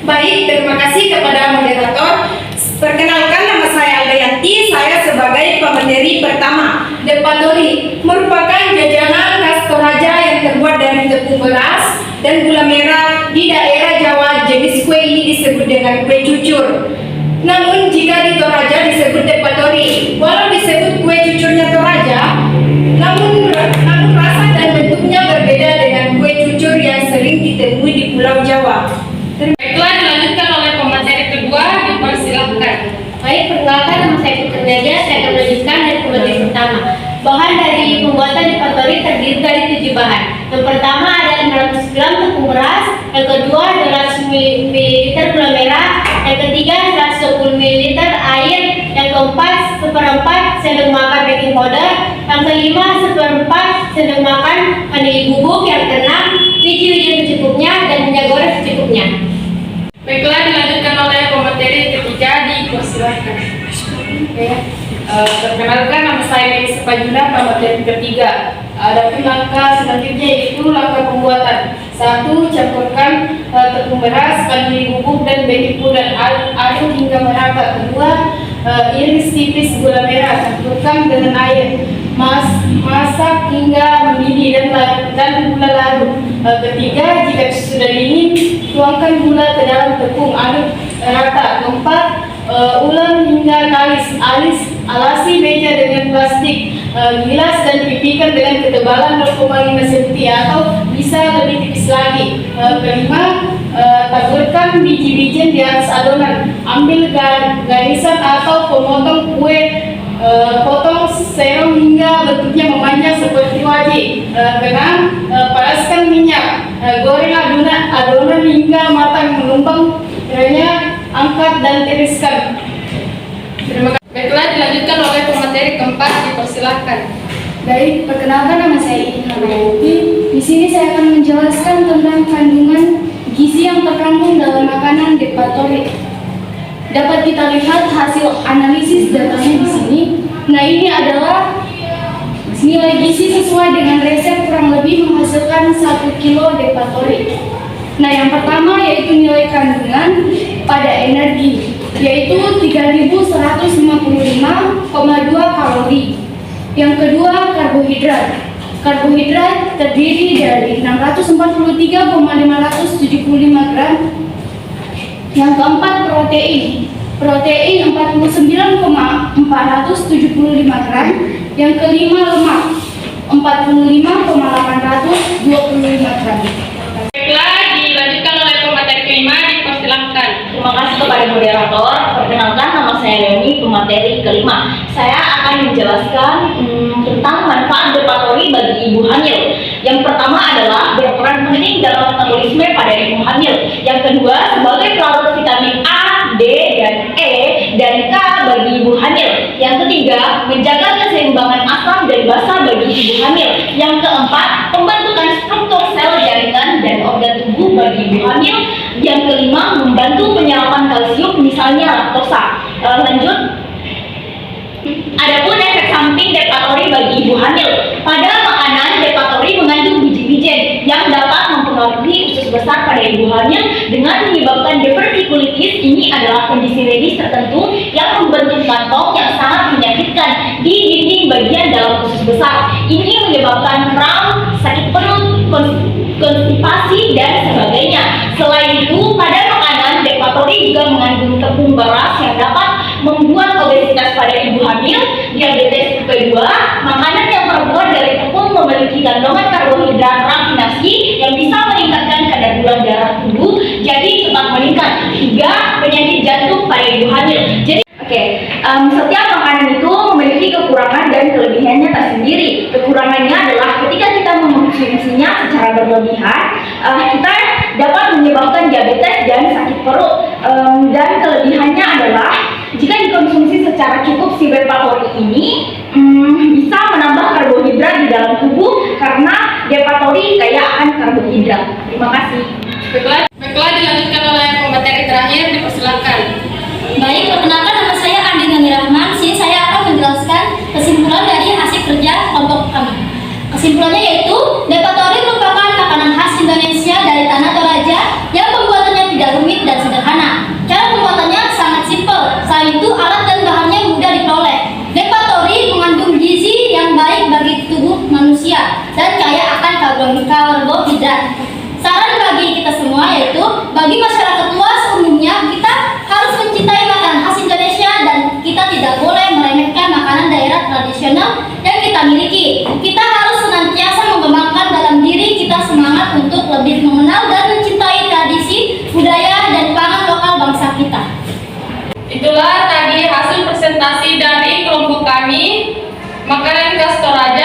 Baik, terima kasih kepada moderator. Perkenalkan, nama saya Aldayanti. Saya sebagai pemateri pertama. Depatori merupakan jajanan khas Toraja yang terbuat dari tepung beras dan gula merah. Di daerah Jawa, jenis kue ini disebut dengan kue cucur. Namun jika di Toraja disebut depatori. Walau disebut kue cucurnya Toraja, namun rasa dan bentuknya berbeda dengan kue cucur yang sering ditemui di Pulau Jawa. Baiklah, dilanjutkan oleh pemateri kedua, dipersilakan. Baik, perkenalkan, nama saya Putri Nadia. Saya akan melanjutkan dari pemateri pertama. Bahan dari pembuatan depatori terdiri dari 7 bahan. Yang pertama ada 500 gram tepung beras, yang kedua 200 ml gula merah, yang ketiga 120 ml air, yang keempat 1/4 sendok makan baking powder, yang kelima 1/4 sendok makan vanili bubuk, yang keenam biji-biji secukupnya dan minyak goreng secukupnya. Baiklah, dilanjutkan oleh pemateri ketiga, dipersilakan. Perkenalkan, nama saya Mary Sepajuna, pemateri ketiga. Adapun langkah selanjutnya yaitu langkah pembuatan. 1. Campurkan tepung beras, vanili bubuk dan baking powder, aduk hingga merata. 2. Iris tipis gula merah, campurkan dengan air. Masak hingga mendidih dan gula larut. 3. Jika sudah dingin, tuangkan gula ke dalam tepung, aduk rata. 4. Ulang hingga kalis. Alasi meja dengan plastik, gilas dan pipihkan dengan ketebalan 0,5 cm atau bisa lebih tipis lagi. 5. Taburkan biji-bijian di atas adonan. Ambil garisan atau pemotong kue, potong serong hingga bentuknya memanjang seperti wajik. 6. Panaskan minyak. Goreng adonan hingga matang mengembang. Angkat dan tiriskan. Terima kasih. Baiklah, dilanjutkan oleh pemateri keempat, dipersilakan. Baik, perkenalkan, nama saya Iin Hamayati. Di sini saya akan menjelaskan tentang kandungan gizi yang terkandung dalam makanan depatori. Dapat kita lihat hasil analisis datanya di sini. Nah, ini adalah nilai gizi sesuai dengan resep, kurang lebih menghasilkan 1 kilo depatori. Nah, yang pertama yaitu nilai kandungan pada energi, yaitu 3155,2 kalori. Yang kedua, karbohidrat. Karbohidrat terdiri dari 643,575 gram. Yang keempat, protein. Protein 49,475 gram. Yang kelima, lemak 45,825 gram. Baiklah, dilanjutkan oleh pemateri kelima, dipersilakan. Terima kasih kepada moderator. Perkenalkan, nama saya Leoni, pemateri kelima. Saya akan menjelaskan tentang manfaat depatori bagi ibu hamil. Yang pertama adalah berperan penting dalam metabolisme pada ibu hamil. Yang kedua, sebagai pelarut vitamin A, D, dan E, dan K bagi ibu hamil. Yang ketiga, menjaga keseimbangan asam dan basa bagi ibu hamil. Yang keempat, pembentukan struktur sel jaringan dan organ tubuh bagi ibu hamil. Yang kelima, membantu penyerapan kalsium, misalnya laktosa. Lanjut. Adapun efek samping depatori bagi ibu hamil. Pada makanan, depatori mengandung biji-bijian yang dapat mempengaruhi usus besar pada ibu hamil dengan menyebabkan divertikulitis. Ini adalah kondisi medis tertentu yang membentuk kantong yang sangat menyakitkan di dinding bagian dalam usus besar. Ini menyebabkan kram, sakit perut, konstipasi, dan sebagainya. Selain itu, pada makanan, depatori juga mengandung tepung beras yang dapat membuat obesitas pada ibu hamil, diabetes tipe 2. Makanan yang terbuat dari tepung memiliki kandungan karbohidrat rafinasi yang bisa meningkatkan kadar gula darah tubuh, jadi cepat meningkat. 3. Penyakit jantung pada ibu hamil. Jadi setiap makanan itu memiliki kekurangan dan kelebihannya tersendiri. Kekurangannya adalah ketika kita mengkonsumsinya secara berlebihan, kita dapat menyebabkan diabetes dan sakit perut. Dan kelebihannya adalah jika dikonsumsi secara cukup, si depatori ini bisa menambah karbohidrat di dalam tubuh karena depatori kaya akan karbohidrat. Terima kasih. Baiklah, dilanjutkan oleh pemateri terakhir, dipersilakan. Baik, perkenalkan, nama saya Andi Gani Rahman. Sini saya akan menjelaskan kesimpulan dari hasil kerja kelompok kami. Kesimpulannya yaitu depatori merupakan makanan khas Indonesia dari tanah Toraja yang pembuatannya tidak rumit dan sederhana. karbohidrat. Saran bagi kita semua yaitu bagi masyarakat luas umumnya kita harus mencintai makanan khas Indonesia dan kita tidak boleh meremehkan makanan daerah tradisional yang kita miliki. Kita harus senantiasa mengembangkan dalam diri kita semangat untuk lebih mengenal dan mencintai tradisi, budaya, dan pangan lokal bangsa kita. Itulah tadi hasil presentasi dari kelompok kami, makanan khas Toraja